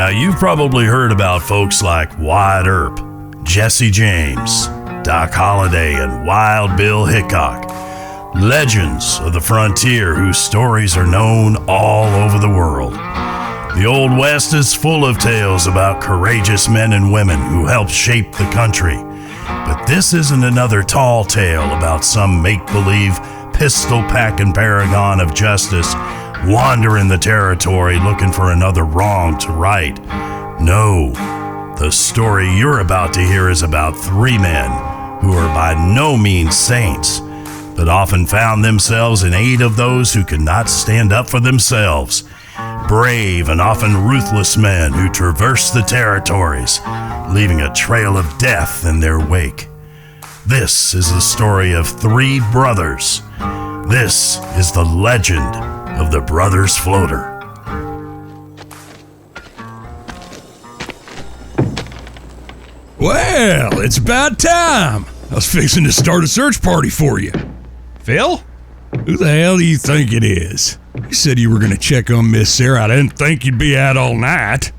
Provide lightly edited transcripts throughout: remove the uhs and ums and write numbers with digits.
Now, you've probably heard about folks like Wyatt Earp, Jesse James, Doc Holliday, and Wild Bill Hickok. Legends of the frontier whose stories are known all over the world. The Old West is full of tales about courageous men and women who helped shape the country. But this isn't another tall tale about some make-believe pistol-packing paragon of justice wandering the territory looking for another wrong to right. No, the story you're about to hear is about three men who are by no means saints, but often found themselves in aid of those who could not stand up for themselves. Brave and often ruthless men who traversed the territories, leaving a trail of death in their wake. This is the story of three brothers. This is the legend of the Brothers Floater. Well, it's about time. I was fixing to start a search party for you. Phil? Who the hell do you think it is? You said you were going to check on Miss Sarah. I didn't think you'd be out all night.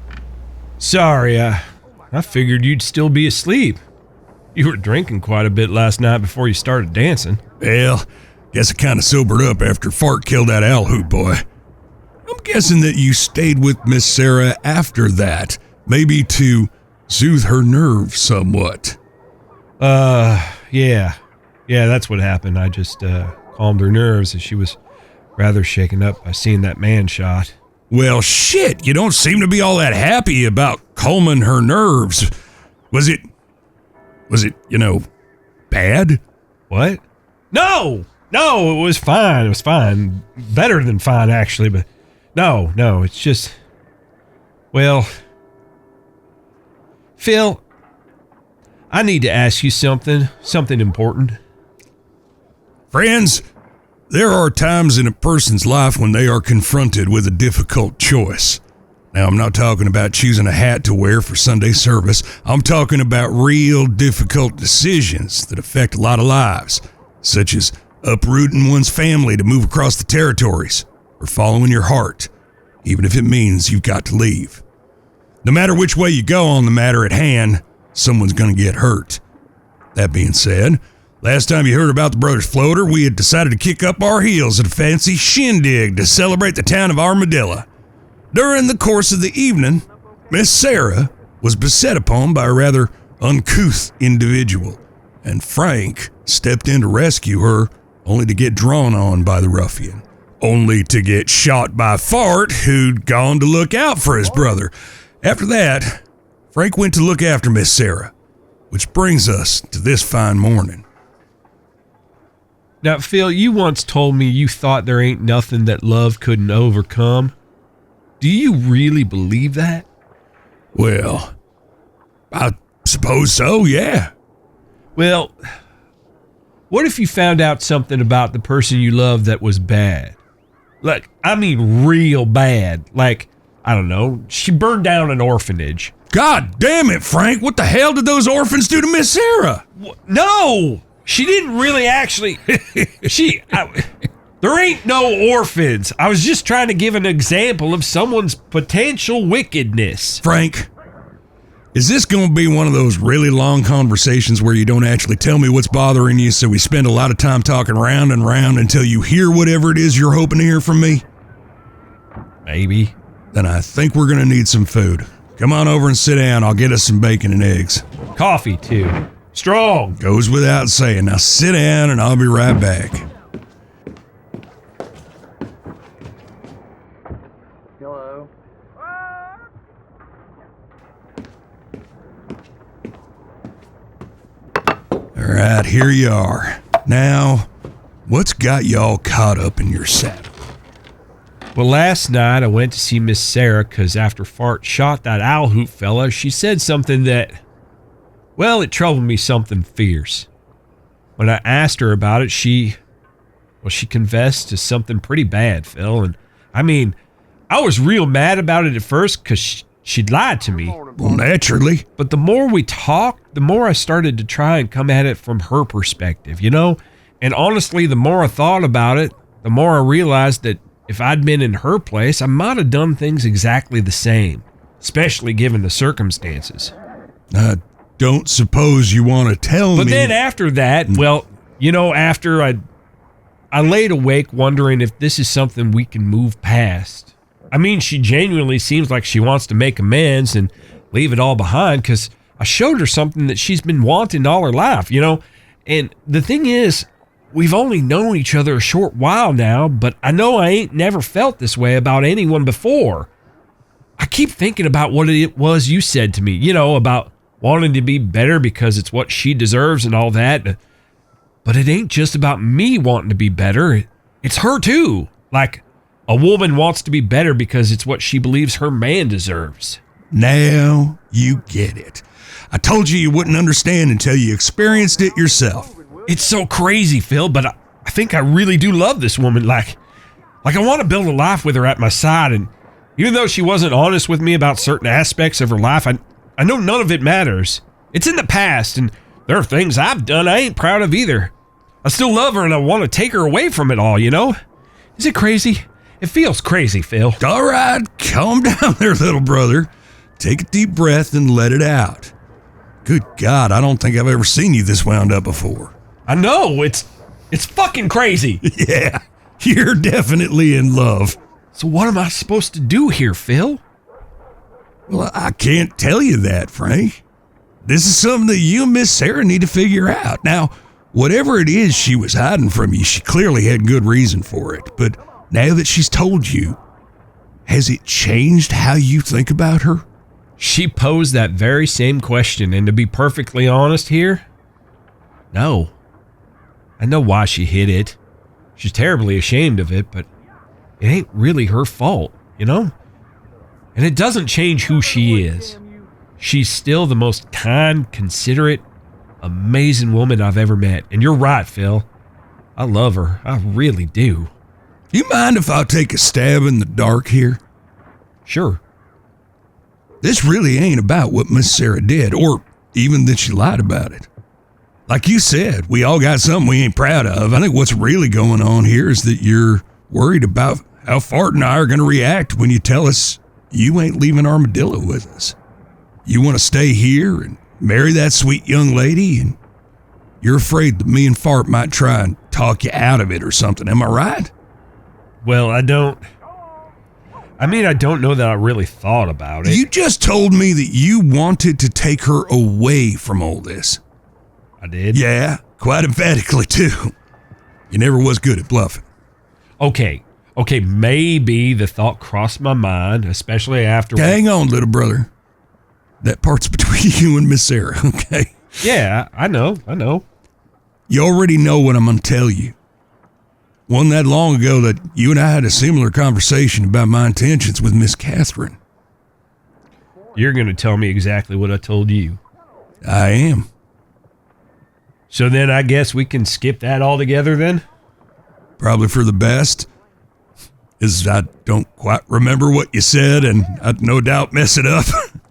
Sorry, I figured you'd still be asleep. You were drinking quite a bit last night before you started dancing. Well, guess I kind of sobered up after Fart killed that Owlhoot boy. I'm guessing that you stayed with Miss Sarah after that, maybe to soothe her nerves somewhat. Yeah, that's what happened. I just calmed her nerves as she was rather shaken up by seeing that man shot. Well, shit, you don't seem to be all that happy about calming her nerves. Was it, bad? What? No, it was fine. It was fine. Better than fine, actually, but no, it's just, well, Phil, I need to ask you something important. Friends, there are times in a person's life when they are confronted with a difficult choice. Now, I'm not talking about choosing a hat to wear for Sunday service. I'm talking about real difficult decisions that affect a lot of lives, such as uprooting one's family to move across the territories, or following your heart, even if it means you've got to leave. No matter which way you go on the matter at hand, someone's going to get hurt. That being said, last time you heard about the Brothers Floater, we had decided to kick up our heels at a fancy shindig to celebrate the town of Armadillo. During the course of the evening, Miss Sarah was beset upon by a rather uncouth individual, and Frank stepped in to rescue her, only to get drawn on by the ruffian, only to get shot by Fart, who'd gone to look out for his brother. After that, Frank went to look after Miss Sarah, which brings us to this fine morning. Now, Phil, you once told me you thought there ain't nothing that love couldn't overcome. Do you really believe that? Well, I suppose so, yeah. Well, what if you found out something about the person you love that was bad? Like, I mean real bad. Like, I don't know, she burned down an orphanage. God damn it, Frank, what the hell did those orphans do to Miss Sarah? No, she didn't really actually. There ain't no orphans. I was just trying to give an example of someone's potential wickedness. Frank, is this going to be one of those really long conversations where you don't actually tell me what's bothering you, so we spend a lot of time talking round and round until you hear whatever it is you're hoping to hear from me? Maybe. Then I think we're going to need some food. Come on over and sit down. I'll get us some bacon and eggs. Coffee, too. Strong. Goes without saying. Now sit down and I'll be right back. Hello. All right, here you are. Now, what's got y'all caught up in your saddle? Well, last night I went to see Miss Sarah because after Fart shot that Owlhoot fella, she said something that, well, it troubled me something fierce. When I asked her about it, she confessed to something pretty bad, Phil. And I mean, I was real mad about it at first because she'd lied to me. Well, naturally. But the more we talked, the more I started to try and come at it from her perspective, you know? And honestly, the more I thought about it, the more I realized that if I'd been in her place, I might have done things exactly the same. especially given the circumstances. I don't suppose you want to tell me. But then after that, well, after I laid awake wondering if this is something we can move past. I mean, she genuinely seems like she wants to make amends and leave it all behind, because I showed her something that she's been wanting all her life, And the thing is, we've only known each other a short while now, but I know I ain't never felt this way about anyone before. I keep thinking about what it was you said to me, about wanting to be better because it's what she deserves and all that. But it ain't just about me wanting to be better. It's her too. Like, a woman wants to be better because it's what she believes her man deserves. Now you get it. I told you wouldn't understand until you experienced it yourself. It's so crazy, Phil, but I think I really do love this woman. Like I want to build a life with her at my side, and even though she wasn't honest with me about certain aspects of her life, I know none of it matters. It's in the past, and there are things I've done I ain't proud of either. I still love her, and I want to take her away from it all, Is it crazy? It feels crazy, Phil. All right, calm down there, little brother. Take a deep breath and let it out. Good God, I don't think I've ever seen you this wound up before. I know, it's fucking crazy. Yeah, you're definitely in love. So what am I supposed to do here, Phil? Well, I can't tell you that, Frank. This is something that you and Miss Sarah need to figure out. Now, whatever it is she was hiding from you, she clearly had good reason for it. But now that she's told you, has it changed how you think about her? She posed that very same question, and to be perfectly honest here, no. I know why she hid it. She's terribly ashamed of it, but it ain't really her fault, And it doesn't change who she is. She's still the most kind, considerate, amazing woman I've ever met. And you're right, Phil. I love her. I really do. You mind if I take a stab in the dark here? Sure. This really ain't about what Miss Sarah did, or even that she lied about it. Like you said, we all got something we ain't proud of. I think what's really going on here is that you're worried about how Fart and I are going to react when you tell us you ain't leaving Armadillo with us. You want to stay here and marry that sweet young lady, and you're afraid that me and Fart might try and talk you out of it or something. Am I right? Well, I don't know that I really thought about it. You just told me that you wanted to take her away from all this. I did? Yeah, quite emphatically, too. You never was good at bluffing. Okay, maybe the thought crossed my mind, especially after... Hang on, little brother. That part's between you and Miss Sarah, okay? Yeah, I know. You already know what I'm going to tell you. Wasn't that long ago that you and I had a similar conversation about my intentions with Miss Catherine. You're going to tell me exactly what I told you. I am. So then I guess we can skip that altogether then? Probably for the best. Is I don't quite remember what you said, and I'd no doubt mess it up.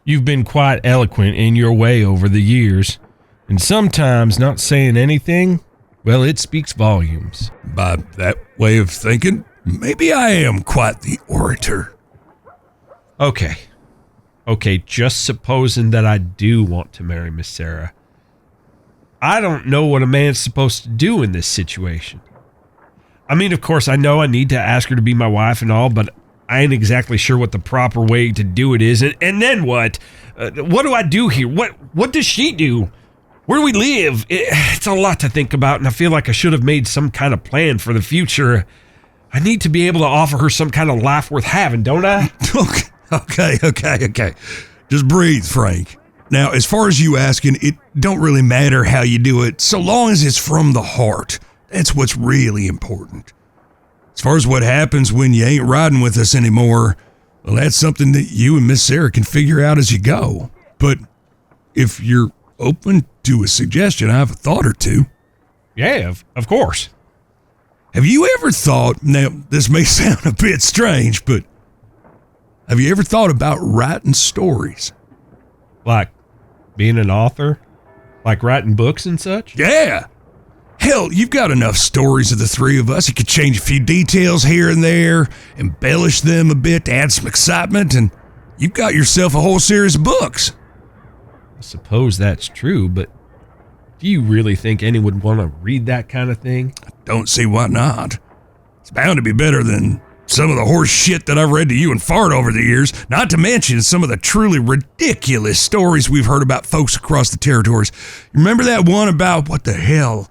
You've been quite eloquent in your way over the years, and sometimes not saying anything, well, it speaks volumes. By that way of thinking, maybe I am quite the orator. Okay, just supposing that I do want to marry Miss Sarah. I don't know what a man's supposed to do in this situation. I mean, of course, I know I need to ask her to be my wife and all, but I ain't exactly sure what the proper way to do it is. And then what? What do I do here? What does she do? Where do we live? It's a lot to think about, and I feel like I should have made some kind of plan for the future. I need to be able to offer her some kind of life worth having, don't I? Okay. Just breathe, Frank. Now, as far as you asking, it don't really matter how you do it, so long as it's from the heart. That's what's really important. As far as what happens when you ain't riding with us anymore, well, that's something that you and Miss Sarah can figure out as you go. But if you're open to a suggestion, I have a thought or two. Yeah, of course. Have you ever thought, now this may sound a bit strange, but have you ever thought about writing stories? Like being an author? Like writing books and such? Yeah. Hell, you've got enough stories of the three of us. You could change a few details here and there, embellish them a bit to add some excitement, and you've got yourself a whole series of books. I suppose that's true, but do you really think anyone would want to read that kind of thing? Don't see why not. It's bound to be better than some of the horse shit that I've read to you and Fart over the years, not to mention some of the truly ridiculous stories we've heard about folks across the territories. Remember that one about, what the hell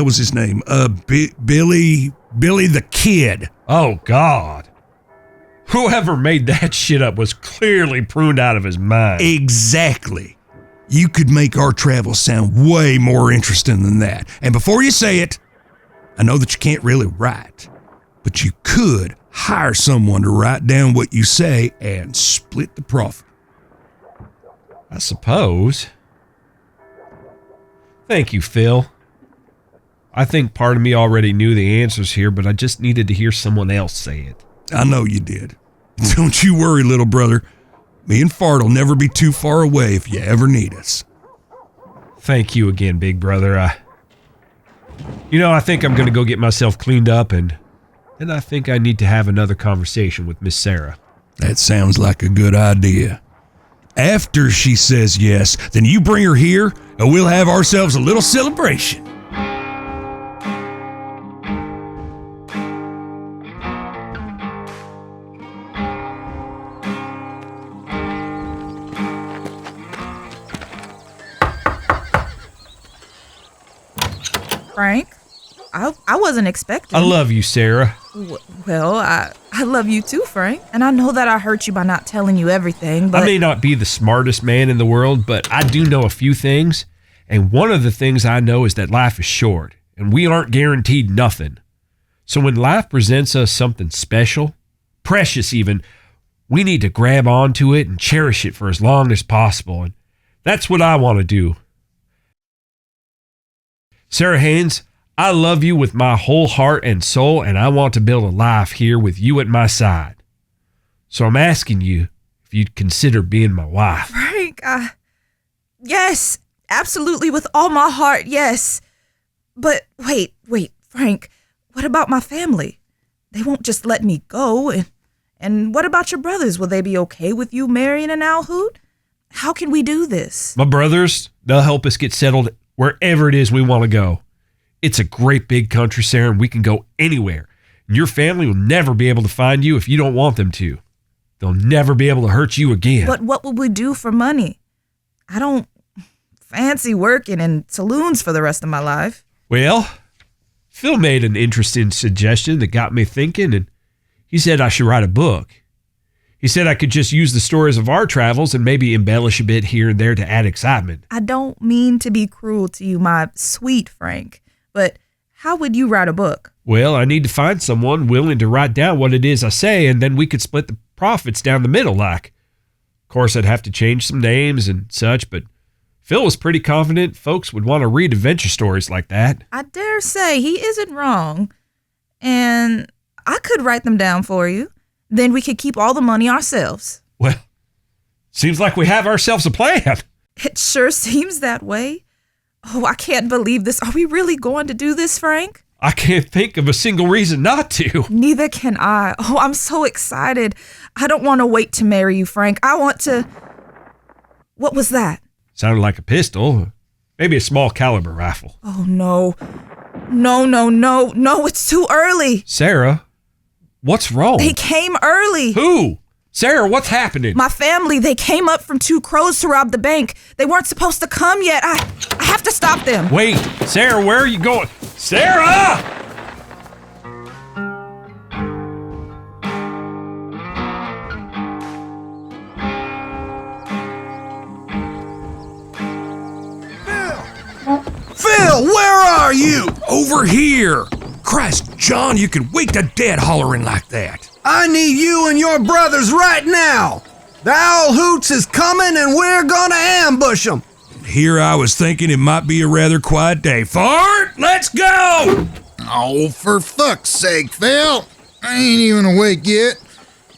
was his name? Billy the Kid. Oh, God. Whoever made that shit up was clearly pruned out of his mind. Exactly. You could make our travels sound way more interesting than that. And before you say it, I know that you can't really write, but you could hire someone to write down what you say and split the profit. I suppose. Thank you, Phil. I think part of me already knew the answers here, but I just needed to hear someone else say it. I know you did. Don't you worry, little brother. Me and Fart will never be too far away if you ever need us. Thank you again, big brother. I think I'm going to go get myself cleaned up, and then I think I need to have another conversation with Miss Sarah. That sounds like a good idea. After she says yes, then you bring her here, and we'll have ourselves a little celebration. Frank, I wasn't expecting. I love you, Sarah. Well, I love you too, Frank. And I know that I hurt you by not telling you everything, but... I may not be the smartest man in the world, but I do know a few things. And one of the things I know is that life is short, and we aren't guaranteed nothing. So when life presents us something special, precious even, we need to grab onto it and cherish it for as long as possible. And that's what I want to do. Sarah Haynes, I love you with my whole heart and soul, and I want to build a life here with you at my side. So I'm asking you if you'd consider being my wife. Frank, yes, absolutely, with all my heart, yes. But wait, Frank, what about my family? They won't just let me go. And what about your brothers? Will they be okay with you marrying an Owlhoot? How can we do this? My brothers, they'll help us get settled wherever it is we want to go. It's a great big country, Sarah, and we can go anywhere. And your family will never be able to find you if you don't want them to. They'll never be able to hurt you again. But what will we do for money? I don't fancy working in saloons for the rest of my life. Well, Phil made an interesting suggestion that got me thinking, and he said I should write a book. He said I could just use the stories of our travels and maybe embellish a bit here and there to add excitement. I don't mean to be cruel to you, my sweet Frank, but how would you write a book? Well, I need to find someone willing to write down what it is I say, and then we could split the profits down the middle like. Of course, I'd have to change some names and such, but Phil was pretty confident folks would want to read adventure stories like that. I dare say he isn't wrong. And I could write them down for you. Then we could keep all the money ourselves. Well, seems like we have ourselves a plan. It sure seems that way. Oh, I can't believe this. Are we really going to do this, Frank? I can't think of a single reason not to. Neither can I. Oh, I'm so excited. I don't want to wait to marry you, Frank. I want to... What was that? Sounded like a pistol. Maybe a small caliber rifle. Oh, no. No, it's too early. Sarah, what's wrong? They came early. Who? Sarah, what's happening? My family, they came up from Two Crows to rob the bank. They weren't supposed to come yet. I have to stop them. Wait, Sarah, where are you going? Sarah! Phil, where are you? Over here. Christ, John, you can wake the dead hollering like that. I need you and your brothers right now. The Owlhoots is coming and we're gonna ambush them. Here I was thinking it might be a rather quiet day. Fart, let's go! Oh, for fuck's sake, Phil. I ain't even awake yet.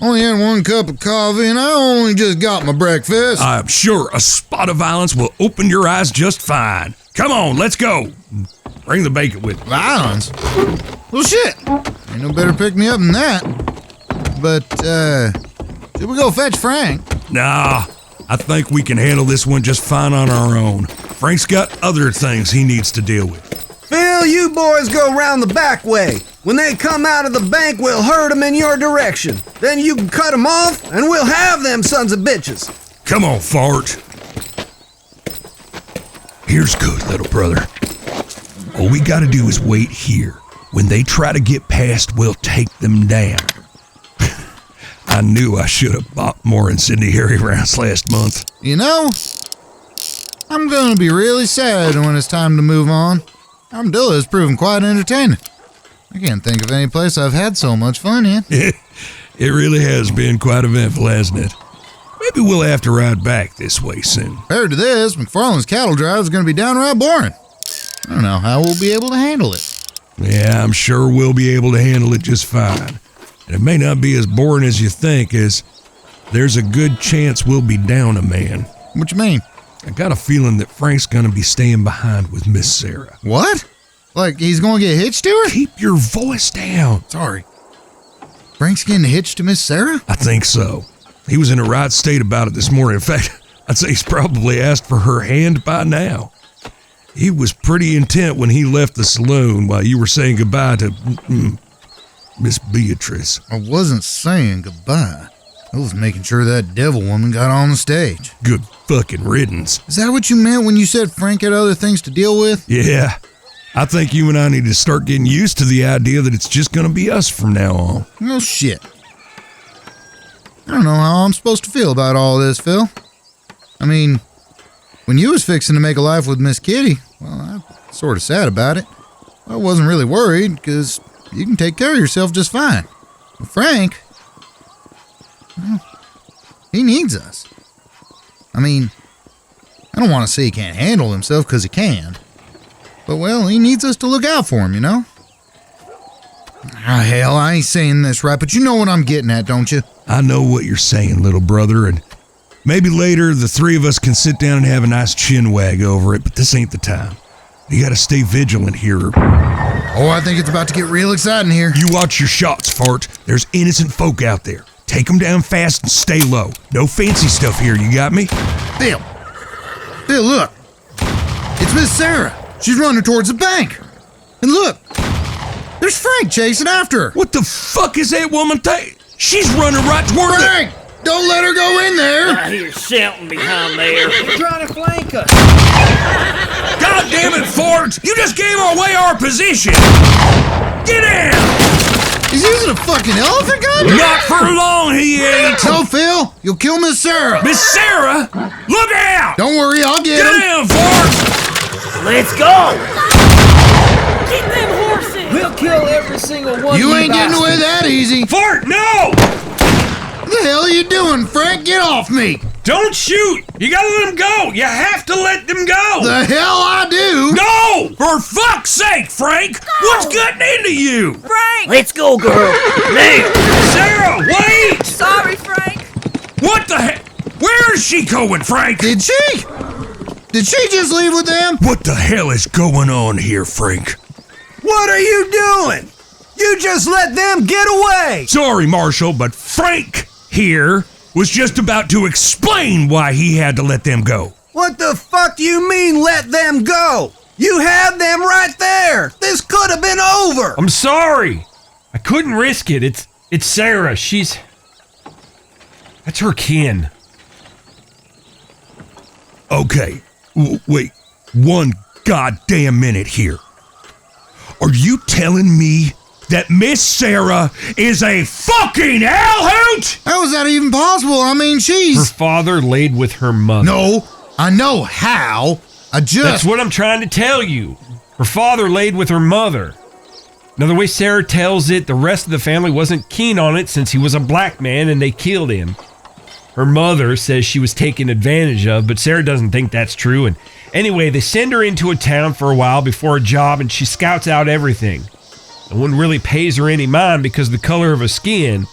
Only had one cup of coffee and I only just got my breakfast. I'm sure a spot of violence will open your eyes just fine. Come on, let's go. Bring the bacon with me. Violence? Well, shit. Ain't no better pick me up than that. But, should we go fetch Frank? Nah, I think we can handle this one just fine on our own. Frank's got other things he needs to deal with. Phil, you boys go round the back way. When they come out of the bank, we'll herd them in your direction. Then you can cut them off, and we'll have them sons of bitches. Come on, Fart. Here's good, little brother. All we gotta do is wait here. When they try to get past, we'll take them down. I knew I should have bought more incendiary rounds last month. You know, I'm gonna be really sad when it's time to move on. Armadillo has proven quite entertaining. I can't think of any place I've had so much fun in. It really has been quite eventful, hasn't it? Maybe we'll have to ride back this way soon. Compared to this, McFarland's cattle drive is gonna be downright boring. I don't know how we'll be able to handle it. Yeah, I'm sure we'll be able to handle it just fine. And it may not be as boring as you think, as there's a good chance we'll be down a man. What you mean? I got a feeling that Frank's gonna be staying behind with Miss Sarah. What? Like he's gonna get hitched to her? Keep your voice down. Sorry. Frank's getting hitched to Miss Sarah? I think so. He was in a right state about it this morning. In fact, I'd say he's probably asked for her hand by now. He was pretty intent when he left the saloon while you were saying goodbye to Miss Beatrice. I wasn't saying goodbye. I was making sure that devil woman got on the stage. Good fucking riddance. Is that what you meant when you said Frank had other things to deal with? Yeah. I think you and I need to start getting used to the idea that it's just gonna be us from now on. No shit. I don't know how I'm supposed to feel about all this, Phil. I mean, when you was fixing to make a life with Miss Kitty, well, I'm sort of sad about it. I wasn't really worried, because you can take care of yourself just fine. But Frank, well, he needs us. I mean, I don't want to say he can't handle himself, because he can. But, well, he needs us to look out for him, you know? Ah, hell, I ain't saying this right, but you know what I'm getting at, don't you? I know what you're saying, little brother, and maybe later the three of us can sit down and have a nice chin wag over it, but this ain't the time. You gotta stay vigilant here. Oh, I think it's about to get real exciting here. You watch your shots, Fart. There's innocent folk out there. Take them down fast and stay low. No fancy stuff here, you got me? Phil, look. It's Miss Sarah. She's running towards the bank. And look, there's Frank chasing after her. What the fuck is that woman think? She's running right toward Frank, don't let her go in there. I hear shouting behind there. They're trying to flank us. God damn it, Fart! You just gave away our position! Get in! He's using a fucking elephant gun? Not for long, he ain't! No, Phil, you'll kill Miss Sarah. Miss Sarah! Look out! Don't worry, I'll get him. Get in, Fart! Let's go! Keep them horses! We'll kill every single one. You ain't getting away that easy. Fart, no! What the hell are you doing, Frank? Get off me! Don't shoot! You gotta let them go! You have to let them go! The hell I do! No! For fuck's sake, Frank! What's gotten into you? Frank! Let's go, girl! Now! Sarah, wait! Sorry, Frank. What the heck? Where is she going, Frank? Did she? Did she just leave with them? What the hell is going on here, Frank? What are you doing? You just let them get away. Sorry, Marshall, but Frank here was just about to explain why he had to let them go. What the fuck do you mean let them go? You had them right there. This could have been over. I'm sorry. I couldn't risk it. It's Sarah. That's her kin. Okay, wait one goddamn minute here. Are you telling me that Miss Sarah is a fucking Owlhoot? How is that even possible? I mean, Her she's... father laid with her mother. No, I know how. That's what I'm trying to tell you. Her father laid with her mother. Now, the way Sarah tells it, the rest of the family wasn't keen on it since he was a black man and they killed him. Her mother says she was taken advantage of, but Sarah doesn't think that's true. And anyway, they send her into a town for a while before a job, and she scouts out everything. No one really pays her any mind because of the color of her skin,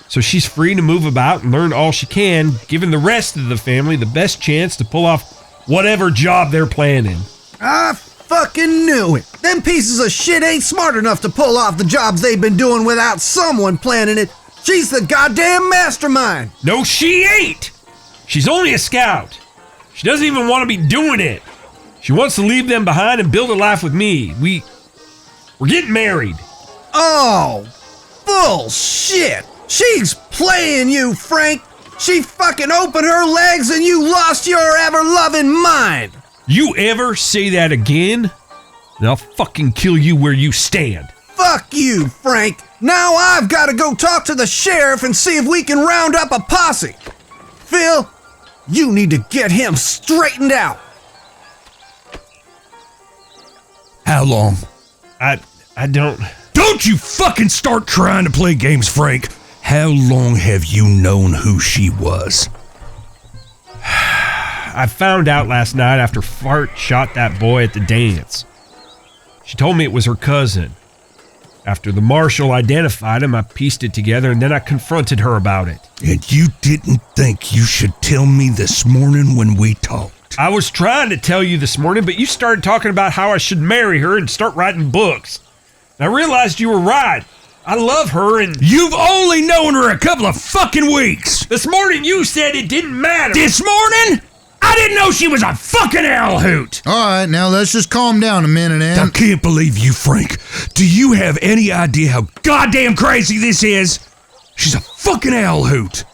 so she's free to move about and learn all she can, giving the rest of the family the best chance to pull off whatever job they're planning. I fucking knew it. Them pieces of shit ain't smart enough to pull off the jobs they've been doing without someone planning it. She's the goddamn mastermind. No, she ain't! She's only a scout. She doesn't even want to be doing it. She wants to leave them behind and build a life with me. We're getting married. Oh, bullshit. She's playing you, Frank. She fucking opened her legs and you lost your ever-loving mind. You ever say that again, and I'll fucking kill you where you stand. Fuck you, Frank. Now I've got to go talk to the sheriff and see if we can round up a posse. Phil, you need to get him straightened out. How long? I don't... Don't you fucking start trying to play games, Frank. How long have you known who she was? I found out last night after Fart shot that boy at the dance. She told me it was her cousin. After the marshal identified him, I pieced it together and then I confronted her about it. And you didn't think you should tell me this morning when we talked? I was trying to tell you this morning, but you started talking about how I should marry her and start writing books. And I realized you were right. I love her and... You've only known her a couple of fucking weeks. This morning you said it didn't matter. This morning? I didn't know she was a fucking Owlhoot. All right, now let's just calm down a minute, I and... can't believe you, Frank. Do you have any idea how goddamn crazy this is? She's a fucking Owlhoot.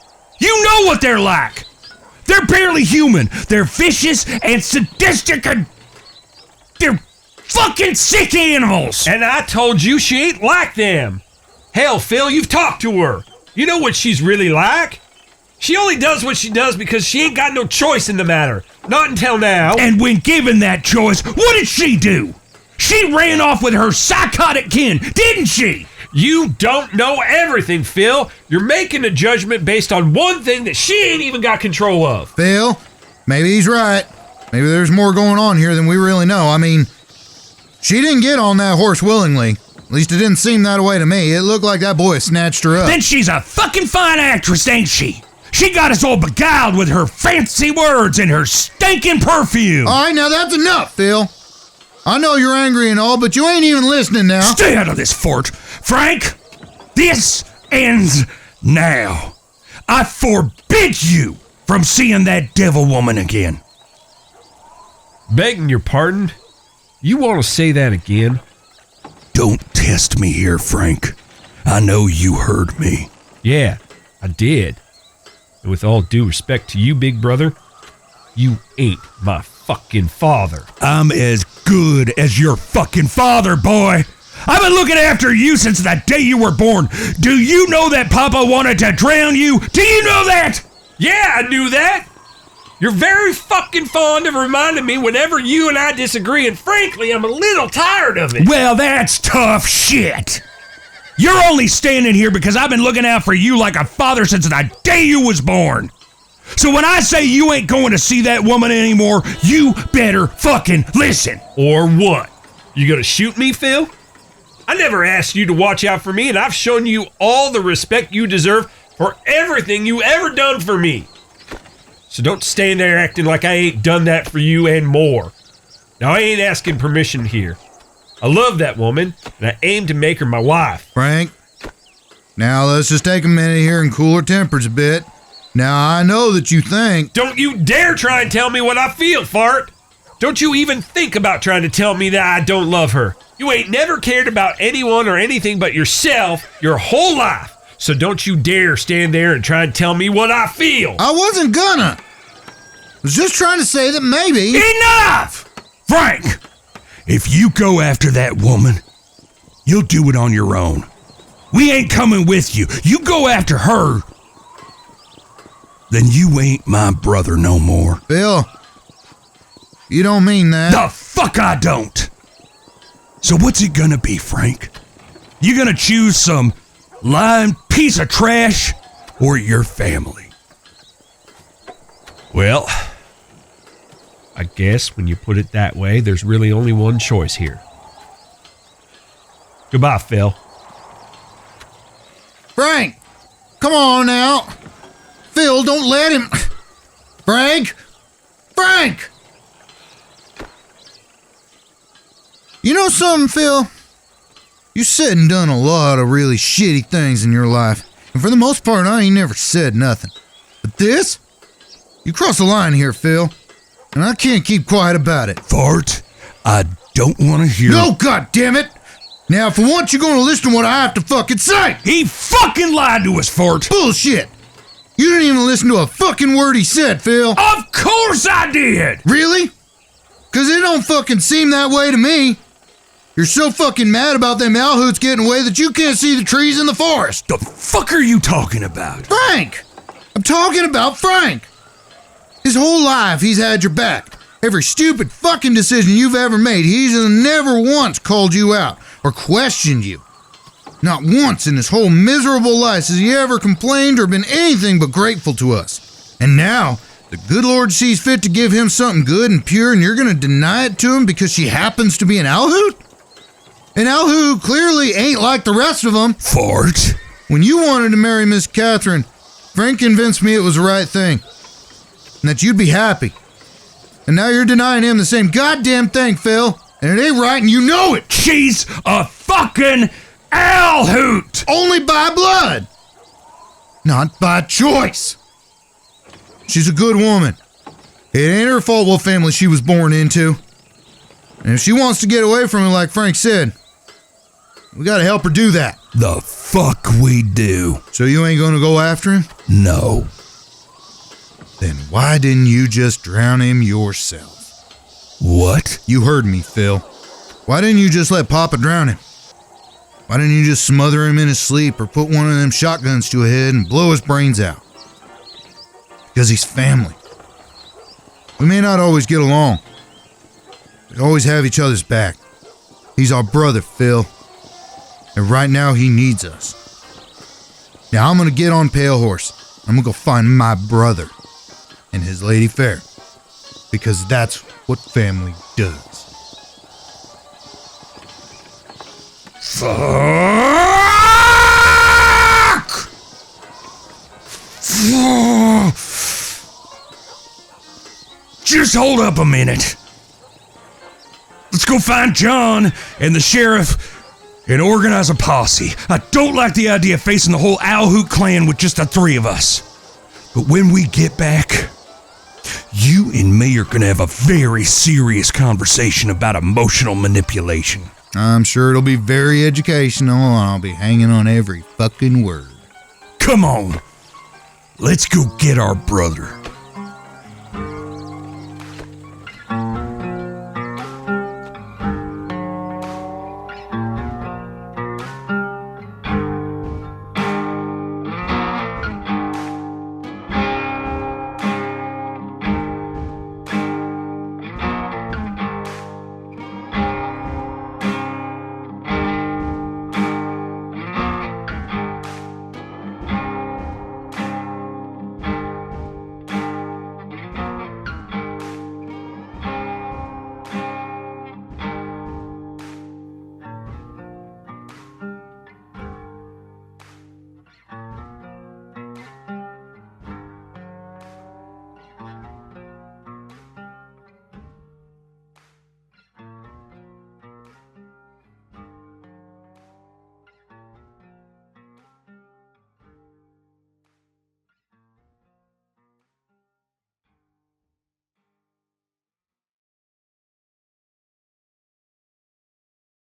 You know what they're like. They're barely human. They're vicious and sadistic and... They're fucking sick animals. And I told you she ain't like them. Hell, Phil, you've talked to her. You know what she's really like. She only does what she does because she ain't got no choice in the matter. Not until now. And when given that choice, what did she do? She ran off with her psychotic kin, didn't she? You don't know everything, Phil. You're making a judgment based on one thing that she ain't even got control of. Phil, maybe he's right. Maybe there's more going on here than we really know. I mean, she didn't get on that horse willingly. At least it didn't seem that way to me. It looked like that boy snatched her up. Then she's a fucking fine actress, ain't she? She got us all beguiled with her fancy words and her stinking perfume. All right, now that's enough, Phil. I know you're angry and all, but you ain't even listening now. Stay out of this, Fort. Frank, this ends now. I forbid you from seeing that devil woman again. Begging your pardon? You want to say that again? Don't test me here, Frank. I know you heard me. Yeah, I did. And with all due respect to you, big brother, you ain't my fucking father. I'm as good as your fucking father, boy. I've been looking after you since the day you were born. Do you know that Papa wanted to drown you? Do you know that? Yeah, I knew that. You're very fucking fond of reminding me whenever you and I disagree, and frankly, I'm a little tired of it. Well, that's tough shit. You're only standing here because I've been looking out for you like a father since the day you was born. So when I say you ain't going to see that woman anymore, you better fucking listen. Or what? You gonna shoot me, Phil? I never asked you to watch out for me, and I've shown you all the respect you deserve for everything you ever done for me. So don't stand there acting like I ain't done that for you and more. Now, I ain't asking permission here. I love that woman, and I aim to make her my wife. Frank, now let's just take a minute here and cool our tempers a bit. Now, I know that you think... Don't you dare try and tell me what I feel, Fart! Don't you even think about trying to tell me that I don't love her. You ain't never cared about anyone or anything but yourself your whole life. So don't you dare stand there and try and tell me what I feel. I wasn't gonna. I was just trying to say that maybe... Enough! Frank, if you go after that woman, you'll do it on your own. We ain't coming with you. You go after her, then you ain't my brother no more. Bill, you don't mean that. The fuck I don't. So what's it gonna be, Frank? You gonna choose some lying piece of trash or your family? Well, I guess when you put it that way, there's really only one choice here. Goodbye, Phil. Frank, come on now. Phil, don't let him... Frank! Frank! You know something, Phil? You said and done a lot of really shitty things in your life. And for the most part, I ain't never said nothing. But this? You crossed the line here, Phil. And I can't keep quiet about it. Fart, I don't want to hear... No, goddammit! Now, for once, you're going to listen to what I have to fucking say! He fucking lied to us, Fart! Bullshit! You didn't even listen to a fucking word he said, Phil. Of course I did! Really? Because it don't fucking seem that way to me. You're so fucking mad about them Owlhoots getting away that you can't see the trees in the forest. The fuck are you talking about? Frank! I'm talking about Frank! His whole life, he's had your back. Every stupid fucking decision you've ever made, he's never once called you out or questioned you. Not once in his whole miserable life has he ever complained or been anything but grateful to us. And now, the good Lord sees fit to give him something good and pure, and you're gonna deny it to him because she happens to be an Owlhoot? An Owlhoot clearly ain't like the rest of them. Fart. When you wanted to marry Miss Catherine, Frank convinced me it was the right thing. And that you'd be happy. And now you're denying him the same goddamn thing, Phil. And it ain't right and you know it. She's a fucking Owlhoot! Only by blood. Not by choice. She's a good woman. It ain't her fault what family she was born into. And if she wants to get away from it like Frank said, we gotta help her do that. The fuck we do. So you ain't gonna go after him? No. Then why didn't you just drown him yourself? What? You heard me, Phil. Why didn't you just let Papa drown him? Why didn't you just smother him in his sleep or put one of them shotguns to his head and blow his brains out? Because he's family. We may not always get along. We always have each other's back. He's our brother, Phil. And right now he needs us. Now I'm gonna get on Pale Horse. I'm gonna go find my brother and his lady fair. Because that's what family does. Fuck! Just hold up a minute. Let's go find John and the sheriff and organize a posse. I don't like the idea of facing the whole Owlhoot clan with just the three of us. But when we get back, you and me are gonna have a very serious conversation about emotional manipulation. I'm sure it'll be very educational and I'll be hanging on every fucking word. Come on, let's go get our brother.